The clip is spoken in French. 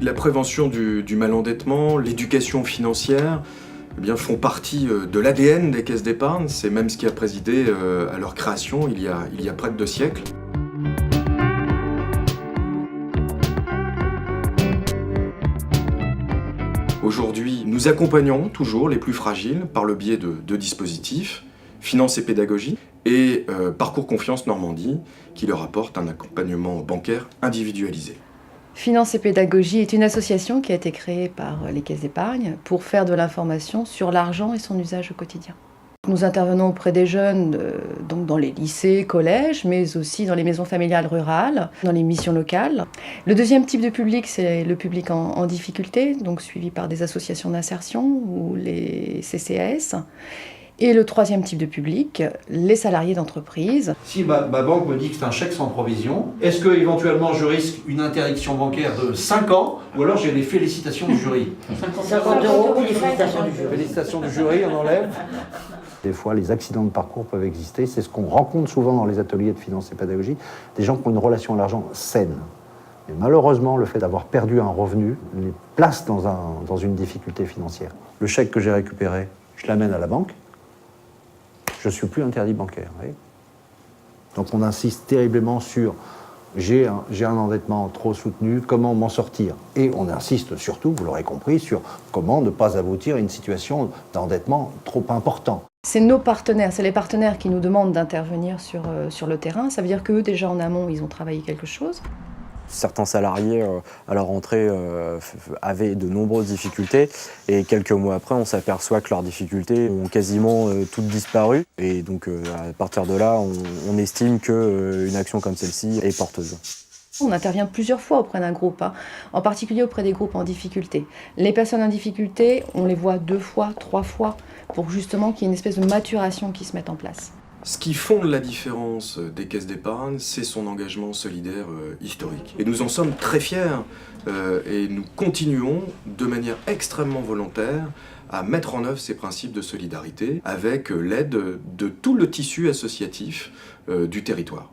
La prévention du malendettement, l'éducation financière, eh bien, font partie de l'ADN des caisses d'épargne. C'est même ce qui a présidé à leur création il y a près de 2 siècles. Aujourd'hui, nous accompagnons toujours les plus fragiles par le biais de dispositifs, Finance et Pédagogie, et Parcours Confiance Normandie, qui leur apporte un accompagnement bancaire individualisé. Finance et Pédagogie est une association qui a été créée par les caisses d'épargne pour faire de l'information sur l'argent et son usage au quotidien. Nous intervenons auprès des jeunes, donc dans les lycées, collèges, mais aussi dans les maisons familiales rurales, dans les missions locales. Le deuxième type de public, c'est le public en difficulté, donc suivi par des associations d'insertion ou les CCAS. Et le troisième type de public, les salariés d'entreprise. Si ma banque me dit que c'est un chèque sans provision, est-ce que éventuellement je risque une interdiction bancaire de 5 ans ou alors j'ai les félicitations du jury? 50 € et les félicitations du jury. Félicitations du jury, on enlève. Des fois, les accidents de parcours peuvent exister. C'est ce qu'on rencontre souvent dans les ateliers de finance et pédagogie, des gens qui ont une relation à l'argent saine. Mais malheureusement, le fait d'avoir perdu un revenu les place dans une difficulté financière. Le chèque que j'ai récupéré, je l'amène à la banque. Je ne suis plus interdit bancaire. Vous voyez. Donc on insiste terriblement sur j'ai un endettement trop soutenu, comment m'en sortir? Et on insiste surtout, vous l'aurez compris, sur comment ne pas aboutir à une situation d'endettement trop important. C'est nos partenaires, c'est les partenaires qui nous demandent d'intervenir sur le terrain. Ça veut dire qu'eux, déjà en amont, ils ont travaillé quelque chose. Certains salariés, à leur entrée, avaient de nombreuses difficultés et quelques mois après, on s'aperçoit que leurs difficultés ont quasiment toutes disparu. Et donc, à partir de là, on estime qu'une action comme celle-ci est porteuse. On intervient plusieurs fois auprès d'un groupe, en particulier auprès des groupes en difficulté. Les personnes en difficulté, on les voit 2 fois, 3 fois, pour justement qu'il y ait une espèce de maturation qui se mette en place. Ce qui fonde la différence des caisses d'épargne, c'est son engagement solidaire historique. Et nous en sommes très fiers et nous continuons de manière extrêmement volontaire à mettre en œuvre ces principes de solidarité avec l'aide de tout le tissu associatif du territoire.